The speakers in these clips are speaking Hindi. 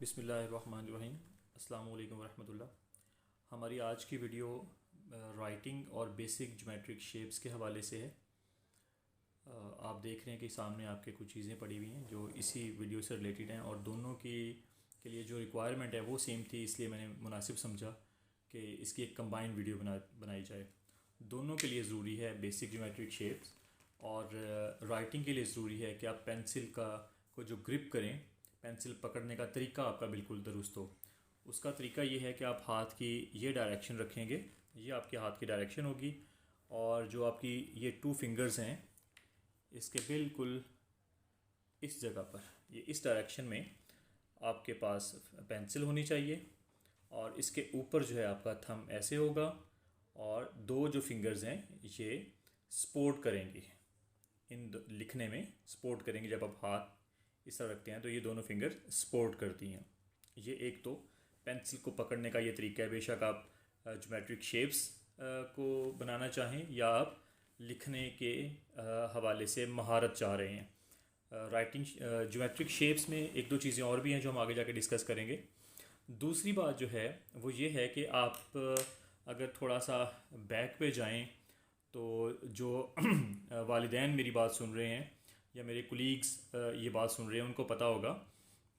बिस्मिल्लाहिर्रहमानिर्रहीम। अस्सलाम वालेकुम वरहमतुल्लाह। हमारी आज की वीडियो राइटिंग और बेसिक ज्योमेट्रिक शेप्स के हवाले से है। आप देख रहे हैं कि सामने आपके कुछ चीज़ें पड़ी हुई हैं जो इसी वीडियो से रिलेटेड हैं और दोनों की के लिए जो रिक्वायरमेंट है वो सेम थी, इसलिए मैंने मुनासिब समझा कि इसकी एक कंबाइंड वीडियो बनाई जाए। दोनों के लिए ज़रूरी है बेसिक ज्योमेट्रिक शेप्स और राइटिंग के लिए ज़रूरी है कि आप पेंसिल को जो ग्रिप करें, पेंसिल पकड़ने का तरीका आपका बिल्कुल दुरुस्त हो। उसका तरीका ये है कि आप हाथ की ये डायरेक्शन रखेंगे, ये आपके हाथ की डायरेक्शन होगी और जो आपकी ये 2 फिंगर्स हैं इसके बिल्कुल इस जगह पर, ये इस डायरेक्शन में आपके पास पेंसिल होनी चाहिए और इसके ऊपर जो है आपका थंब ऐसे होगा और 2 जो फिंगर्स हैं ये सपोर्ट करेंगी, लिखने में सपोर्ट करेंगे। जब आप हाथ इस तरह रखते हैं तो ये दोनों फिंगर सपोर्ट करती हैं। ये एक तो पेंसिल को पकड़ने का ये तरीका है। बेशक आप ज्योमेट्रिक शेप्स को बनाना चाहें या आप लिखने के हवाले से महारत चाह रहे हैं। राइटिंग ज्योमेट्रिक शेप्स में एक दो चीज़ें और भी हैं जो हम आगे जाके डिस्कस करेंगे। दूसरी बात जो है वो ये है कि आप अगर थोड़ा सा बैक पे जाएं तो जो वालिदैन मेरी बात सुन रहे हैं या मेरे कुलीग्स ये बात सुन रहे हैं उनको पता होगा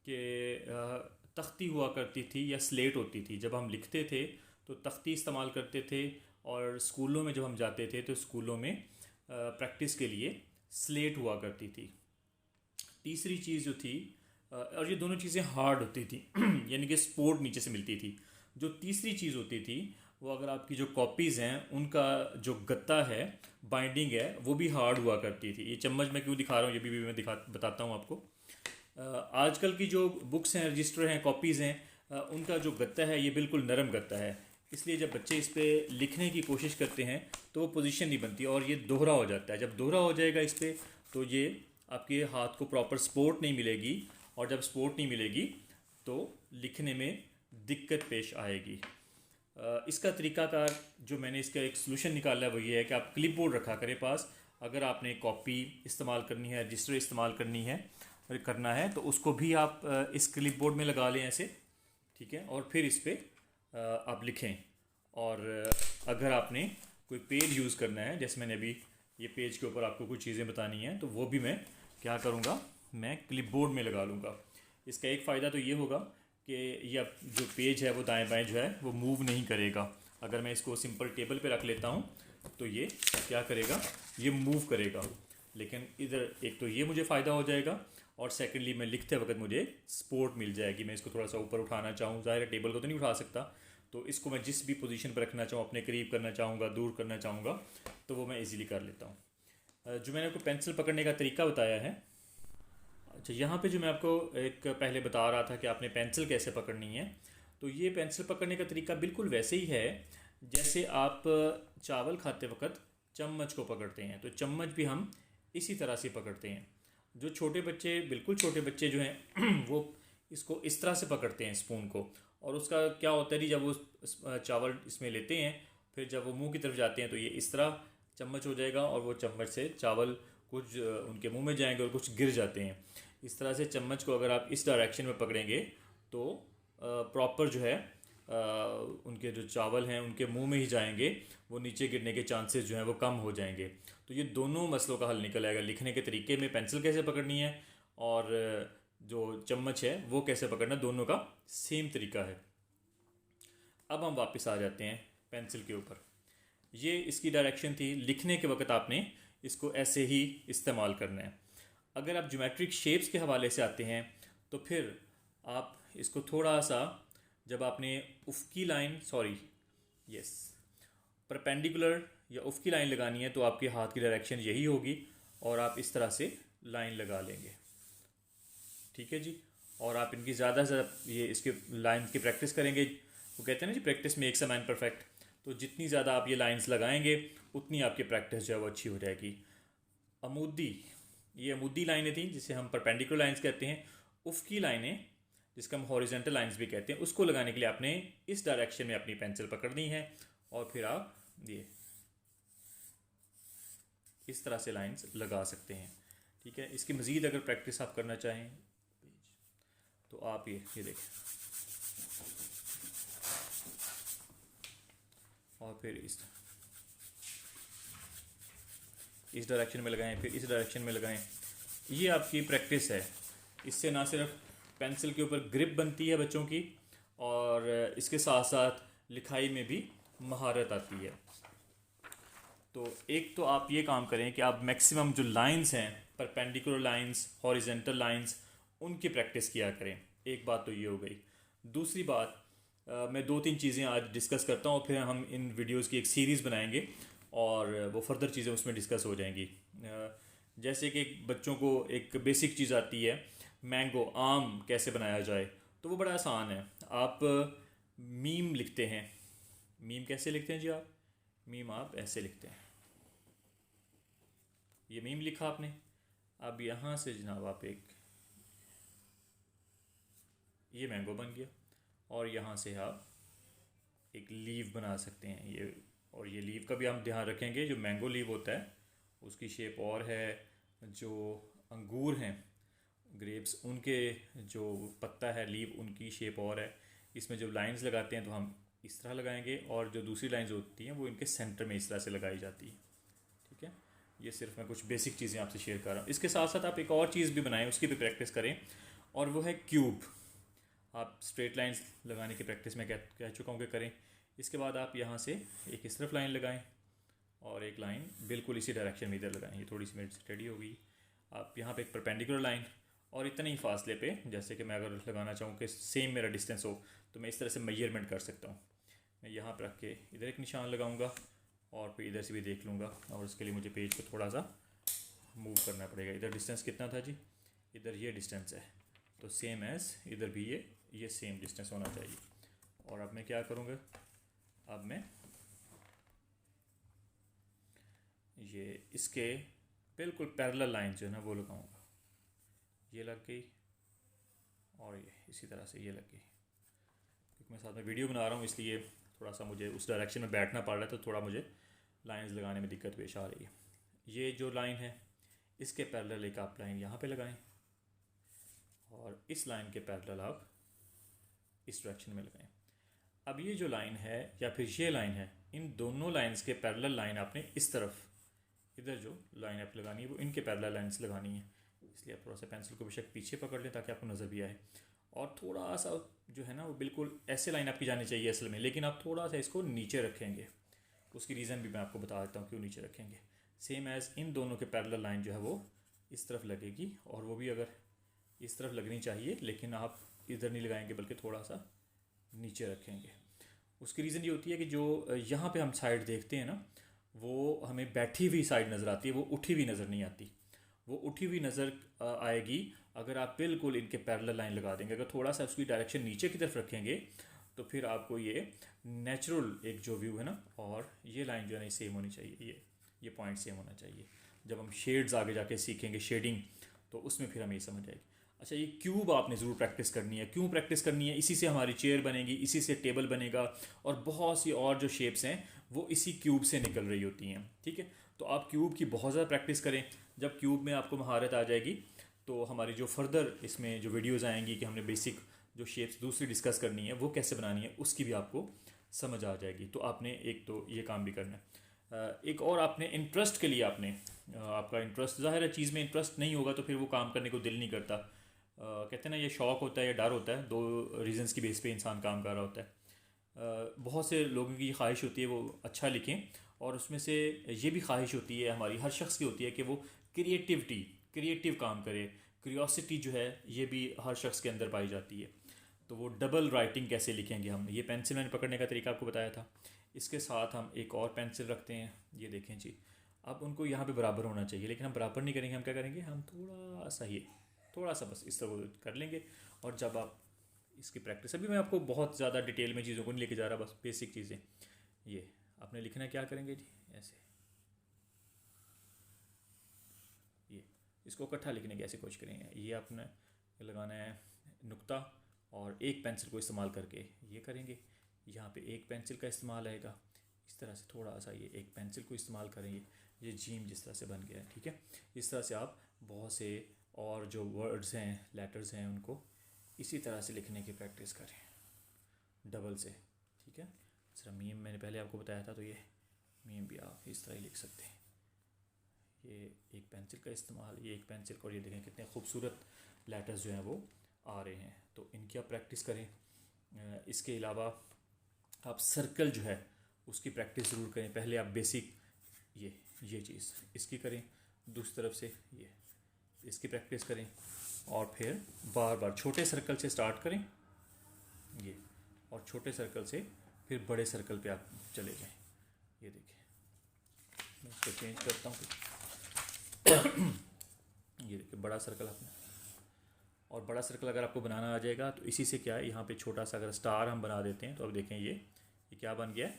कि तख्ती हुआ करती थी या स्लेट होती थी। जब हम लिखते थे तो तख्ती इस्तेमाल करते थे और स्कूलों में जब हम जाते थे तो स्कूलों में प्रैक्टिस के लिए स्लेट हुआ करती थी। तीसरी चीज़ जो थी, और ये दोनों चीज़ें हार्ड होती थी यानी कि सपोर्ट नीचे से मिलती थी। जो तीसरी चीज़ होती थी वो अगर आपकी जो कॉपीज़ हैं उनका जो गत्ता है, बाइंडिंग है, वो भी हार्ड हुआ करती थी। ये चम्मच मैं क्यों दिखा रहा हूँ ये भी मैं बताता हूँ आपको। आजकल की जो बुक्स हैं, रजिस्टर हैं, कॉपीज़ हैं, उनका जो गत्ता है ये बिल्कुल नरम गत्ता है, इसलिए जब बच्चे इस पर लिखने की कोशिश करते हैं तो वो पोजीशन नहीं बनती और ये दोहरा हो जाता है। जब दोहरा हो जाएगा इस पर तो ये आपके हाथ को प्रॉपर सपोर्ट नहीं मिलेगी और जब सपोर्ट नहीं मिलेगी तो लिखने में दिक्कत पेश आएगी। इसका तरीकाकार जो मैंने इसका एक सलूशन निकाला है वो ये है कि आप क्लिप बोर्ड रखा करें पास। अगर आपने कॉपी इस्तेमाल करनी है, रजिस्टर इस्तेमाल करना है तो उसको भी आप इस क्लिप बोर्ड में लगा लें ऐसे, ठीक है, और फिर इस पर आप लिखें। और अगर आपने कोई पेज यूज़ करना है, जैसे मैंने अभी ये पेज के ऊपर आपको कुछ चीज़ें बतानी हैं, तो वो भी मैं क्या करूँगा, मैं क्लिप बोर्ड में लगा लूँगा। इसका एक फ़ायदा तो ये होगा कि यह जो पेज है वो दाएं बाएं जो है वो मूव नहीं करेगा। अगर मैं इसको सिंपल टेबल पे रख लेता हूँ तो ये क्या करेगा, ये मूव करेगा। लेकिन इधर एक तो ये मुझे फ़ायदा हो जाएगा और सेकेंडली मैं लिखते वक्त मुझे सपोर्ट मिल जाएगी। मैं इसको थोड़ा सा ऊपर उठाना चाहूँ, ज़ाहिर टेबल को तो नहीं उठा सकता, तो इसको मैं जिस भी पोजीशन पर रखना चाहूँ, अपने करीब करना चाहूँगा, दूर करना चाहूँगा, तो वो मैं ईज़िली कर लेता हूँ। जो मैंने आपको पेंसिल पकड़ने का तरीका बताया है, अच्छा यहाँ पे जो मैं आपको एक पहले बता रहा था कि आपने पेंसिल कैसे पकड़नी है, तो ये पेंसिल पकड़ने का तरीका बिल्कुल वैसे ही है जैसे आप चावल खाते वक्त चम्मच को पकड़ते हैं। तो चम्मच भी हम इसी तरह से पकड़ते हैं। जो छोटे बच्चे, बिल्कुल छोटे बच्चे जो हैं वो इसको इस तरह से पकड़ते हैं स्पून को, और उसका क्या होता है कि जब वो चावल इसमें लेते हैं फिर जब वो मुंह की तरफ जाते हैं तो ये इस तरह चम्मच हो जाएगा और वो चम्मच से चावल कुछ उनके मुंह में जाएंगे और कुछ गिर जाते हैं। इस तरह से चम्मच को अगर आप इस डायरेक्शन में पकड़ेंगे तो प्रॉपर जो है उनके जो चावल हैं उनके मुंह में ही जाएंगे, वो नीचे गिरने के चांसेस जो हैं वो कम हो जाएंगे। तो ये दोनों मसलों का हल निकल आएगा, लिखने के तरीके में पेंसिल कैसे पकड़नी है और जो चम्मच है वो कैसे पकड़ना, दोनों का सेम तरीका है। अब हम वापस आ जाते हैं पेंसिल के ऊपर। ये इसकी डायरेक्शन थी, लिखने के वक्त आपने इसको ऐसे ही इस्तेमाल करना है। अगर आप ज्योमेट्रिक शेप्स के हवाले से आते हैं तो फिर आप इसको थोड़ा सा, जब आपने उफ़की लाइन परपेंडिकुलर या उफ़की लाइन लगानी है तो आपके हाथ की डायरेक्शन यही होगी और आप इस तरह से लाइन लगा लेंगे, ठीक है जी। और आप इनकी ज़्यादा से ज़्यादा ये इसके लाइन की प्रैक्टिस करेंगे। वो कहते हैं ना जी, practice makes a man perfect. तो जितनी ज़्यादा आप ये लाइंस लगाएंगे उतनी आपकी प्रैक्टिस जो है वो अच्छी हो जाएगी। अमूदी, ये अमूदी लाइनें थी जिसे हम परपेंडिकुलर लाइंस कहते हैं। उफ़की लाइनें जिसका हम हॉरिजॉन्टल लाइंस भी कहते हैं, उसको लगाने के लिए आपने इस डायरेक्शन में अपनी पेंसिल पकड़नी है और फिर आप ये इस तरह से लाइंस लगा सकते हैं, ठीक है। इसकी मज़ीद अगर प्रैक्टिस आप करना चाहें तो आप ये देखें, और फिर इस डायरेक्शन में लगाएं, फिर इस डायरेक्शन में लगाएं। ये आपकी प्रैक्टिस है। इससे ना सिर्फ पेंसिल के ऊपर ग्रिप बनती है बच्चों की, और इसके साथ साथ लिखाई में भी महारत आती है। तो एक तो आप ये काम करें कि आप मैक्सिमम जो लाइंस हैं, परपेंडिकुलर लाइंस, हॉरिजेंटल लाइंस, उनकी प्रैक्टिस किया करें। एक बात तो ये हो गई। दूसरी बात, मैं 2-3 चीज़ें आज डिस्कस करता हूँ, फिर हम इन वीडियोस की एक सीरीज़ बनाएंगे और वो फर्दर चीज़ें उसमें डिस्कस हो जाएंगी। जैसे कि बच्चों को एक बेसिक चीज़ आती है, मैंगो, आम कैसे बनाया जाए, तो वो बड़ा आसान है। आप मीम लिखते हैं। मीम कैसे लिखते हैं जी? आप मीम आप ऐसे लिखते हैं। ये मीम लिखा आपने। अब यहाँ से जनाब आप ये मैंगो बन गया, और यहाँ से आप एक लीव बना सकते हैं। और ये लीव का भी हम ध्यान रखेंगे। जो मैंगो लीव होता है उसकी शेप और है, जो अंगूर हैं, ग्रेप्स, उनके जो पत्ता है, लीव, उनकी शेप और है। इसमें जब लाइंस लगाते हैं तो हम इस तरह लगाएंगे, और जो दूसरी लाइंस होती हैं वो इनके सेंटर में इस तरह से लगाई जाती है। ठीक है, ये सिर्फ मैं कुछ बेसिक चीज़ें आपसे शेयर कर रहा हूँ। इसके साथ साथ आप एक और चीज़ भी बनाएं, उसकी भी प्रैक्टिस करें, और वो है क्यूब। आप स्ट्रेट लाइंस लगाने की प्रैक्टिस में कह चुका हूँ कि करें। इसके बाद आप यहाँ से एक इस तरफ लाइन लगाएं, और एक लाइन बिल्कुल इसी डायरेक्शन में इधर लगाएं। ये थोड़ी सी मेरी स्टडी हो गई। आप यहाँ पे एक परपेंडिकुलर लाइन, और इतने ही फासले पे, जैसे कि मैं अगर लगाना चाहूँ कि सेम मेरा डिस्टेंस हो, तो मैं इस तरह से मेजरमेंट कर सकता हूँ। मैं यहाँ पर रख के इधर एक निशान लगाऊंगा, और फिर इधर से भी देख लूँगा, और उसके लिए मुझे पेज को थोड़ा सा मूव करना पड़ेगा। इधर डिस्टेंस कितना था जी? इधर ये डिस्टेंस है, तो सेम एज इधर भी ये सेम डिस्टेंस होना चाहिए। और अब मैं क्या करूँगा, अब मैं ये इसके बिल्कुल पैरेलल लाइन जो है ना वो लगाऊंगा। ये लग गई, और ये इसी तरह से ये लग गई। क्योंकि मैं साथ में वीडियो बना रहा हूँ, इसलिए थोड़ा सा मुझे उस डायरेक्शन में बैठना पड़ रहा है, तो थोड़ा मुझे लाइंस लगाने में दिक्कत पेश आ रही है। ये जो लाइन है, इसके पैरेलल एक आप लाइन यहाँ पे लगाएं, और इस लाइन के पैरेलल आप इस डायरेक्शन में लगाएं। अब ये जो लाइन है या फिर ये लाइन है, इन दोनों लाइंस के पैरेलल लाइन आपने इस तरफ, इधर जो लाइन आप लगानी है वो इनके पैरेलल लाइंस लगानी है। इसलिए आप थोड़ा सा पेंसिल को बेशक पीछे पकड़ लें ताकि आपको नज़र भी आए, और थोड़ा सा जो है ना वो बिल्कुल ऐसे लाइन आपकी जानी चाहिए असल में, लेकिन आप थोड़ा सा इसको नीचे रखेंगे। उसकी रीज़न भी मैं आपको बता देता हूँ क्यों नीचे रखेंगे। सेम एज़ इन दोनों के पैरेलल लाइन जो है वो इस तरफ लगेगी, और वो भी अगर इस तरफ लगनी चाहिए, लेकिन आप इधर नहीं लगाएंगे बल्कि थोड़ा सा नीचे रखेंगे। उसकी रीज़न ये होती है कि जो यहाँ पे हम साइड देखते हैं ना, वो हमें बैठी हुई साइड नज़र आती है, वो उठी हुई नज़र नहीं आती। वो उठी हुई नज़र आएगी अगर आप बिल्कुल इनके पैरेलल लाइन लगा देंगे। अगर थोड़ा सा उसकी डायरेक्शन नीचे की तरफ रखेंगे तो फिर आपको ये नेचुरल एक जो व्यू है ना, और ये लाइन जो है ना सेम होनी चाहिए, ये पॉइंट सेम होना चाहिए। जब हम शेड्स आगे जाके सीखेंगे, शेडिंग, तो उसमें फिर हमें ये समझ आएगी। अच्छा, ये क्यूब आपने ज़रूर प्रैक्टिस करनी है। क्यों प्रैक्टिस करनी है? इसी से हमारी चेयर बनेगी, इसी से टेबल बनेगा, और बहुत सी और जो शेप्स हैं वो इसी क्यूब से निकल रही होती हैं। ठीक है, तो आप क्यूब की बहुत ज़्यादा प्रैक्टिस करें। जब क्यूब में आपको महारत आ जाएगी तो हमारी जो फर्दर इसमें जो वीडियोज़ आएंगी कि हमने बेसिक जो शेप्स दूसरी डिस्कस करनी है वो कैसे बनानी है, उसकी भी आपको समझ आ जाएगी। तो आपने एक तो ये काम भी करना है। एक और आपने इंटरेस्ट के लिए आपने आपका इंटरेस्ट, ज़ाहिर है चीज़ में इंटरेस्ट नहीं होगा तो फिर वो काम करने को दिल नहीं करता। कहते हैं ना, ये शौक़ होता है या डर होता है, दो रीज़न्स की बेस पे इंसान काम कर रहा होता है। बहुत से लोगों की ख्वाहिश होती है वो अच्छा लिखें, और उसमें से ये भी ख्वाहिश होती है हमारी, हर शख्स की होती है कि वो क्रिएटिव काम करे। क्यूरियोसिटी जो है ये भी हर शख्स के अंदर पाई जाती है। तो वो डबल राइटिंग कैसे लिखेंगे हम, ये पेंसिल मैंने पकड़ने का तरीका आपको बताया था। इसके साथ हम एक और पेंसिल रखते हैं, ये देखें जी। अब उनको यहाँ पे बराबर होना चाहिए, लेकिन हम बराबर नहीं करेंगे। हम क्या करेंगे, हम थोड़ा सा बस इस तरह कर लेंगे। और जब आप इसकी प्रैक्टिस, अभी मैं आपको बहुत ज़्यादा डिटेल में चीज़ों को नहीं लेके जा रहा, बस बेसिक चीज़ें। ये आपने लिखना, क्या करेंगे जी, ऐसे ये इसको इकट्ठा लिखने की ऐसे कोशिश करेंगे। ये आपने लगाना है नुक्ता, और एक पेंसिल को इस्तेमाल करके ये करेंगे। यहाँ पे एक पेंसिल का इस्तेमाल आएगा, इस तरह से थोड़ा सा ये एक पेंसिल को इस्तेमाल करेंगे। ये जीम जिस तरह से बन गया है, ठीक है। इस तरह से आप बहुत से और जो वर्ड्स हैं, लेटर्स हैं, उनको इसी तरह से लिखने की प्रैक्टिस करें डबल से, ठीक है। जरा मीम मैंने पहले आपको बताया था, तो ये मीम भी आप इस तरह ही लिख सकते हैं। ये एक पेंसिल का इस्तेमाल, ये एक पेंसिल का, और ये देखें कितने खूबसूरत लेटर्स जो हैं वो आ रहे हैं, तो इनकी आप प्रैक्टिस करें। इसके अलावा आप सर्कल जो है उसकी प्रैक्टिस ज़रूर करें। पहले आप बेसिक ये चीज़ इसकी करें, दूसरी तरफ से ये इसकी प्रैक्टिस करें, और फिर बार बार छोटे सर्कल से स्टार्ट करें ये, और छोटे सर्कल से फिर बड़े सर्कल पे आप चले जाएं। ये देखिए मैं इसको चेंज करता हूँ ये देखिए बड़ा सर्कल आपने, और बड़ा सर्कल अगर आपको बनाना आ जाएगा तो इसी से क्या है, यहाँ पे छोटा सा अगर स्टार हम बना देते हैं तो अब देखें ये क्या बन गया है।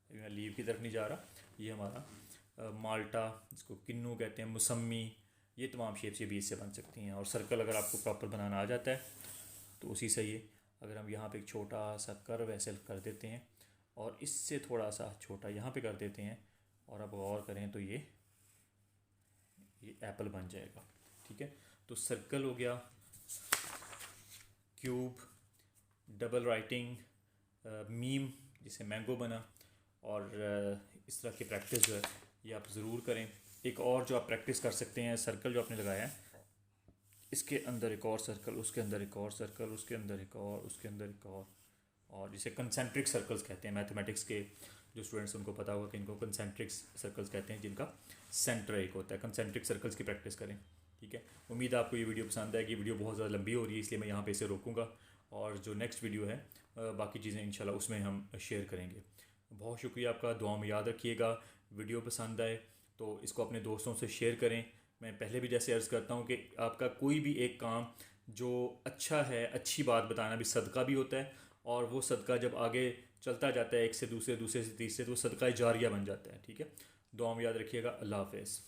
अभी मैं लीव की तरफ नहीं जा रहा, ये हमारा माल्टा, जिसको किन्नू कहते हैं, मौसमी, ये तमाम शेप्स ये बीज से बन सकती हैं। और सर्कल अगर आपको प्रॉपर बनाना आ जाता है तो उसी से ये, अगर हम यहाँ पे एक छोटा सा कर्व ऐसे कर देते हैं और इससे थोड़ा सा छोटा यहाँ पे कर देते हैं, और अब गौर करें तो ये एप्पल बन जाएगा, ठीक है। तो सर्कल हो गया, क्यूब, डबल राइटिंग, मीम जिसे मैंगो बना, और इस तरह की प्रैक्टिस जो है ये आप ज़रूर करें। एक और जो आप प्रैक्टिस कर सकते हैं, सर्कल जो आपने लगाया है इसके अंदर एक और सर्कल, उसके अंदर एक और सर्कल, उसके अंदर एक और, उसके अंदर एक और जिसे कंसेंट्रिक सर्कल्स कहते हैं। मैथमेटिक्स के जो स्टूडेंट्स उनको पता होगा कि इनको कंसेंट्रिक सर्कल्स कहते हैं, जिनका सेंटर एक होता है। कंसेंट्रिक सर्कल्स की प्रैक्टिस करें, ठीक है। उम्मीद है आपको ये वीडियो पसंद आएगी। वीडियो बहुत ज़्यादा लंबी हो रही है इसलिए मैं यहाँ पे इसे रोकूँगा, और जो नेक्स्ट वीडियो है बाकी चीज़ें इंशाल्लाह उसमें हम शेयर करेंगे। बहुत शुक्रिया आपका, दुआ में याद रखिएगा। वीडियो पसंद आए तो इसको अपने दोस्तों से शेयर करें। मैं पहले भी जैसे अर्ज़ करता हूँ कि आपका कोई भी एक काम जो अच्छा है, अच्छी बात बताना भी सदका भी होता है, और वो सदका जब आगे चलता जाता है एक से दूसरे, दूसरे से तीसरे, तो वो सदका जारिया बन जाता है, ठीक है। दुआ में याद रखिएगा। अल्लाह हाफ़िज़।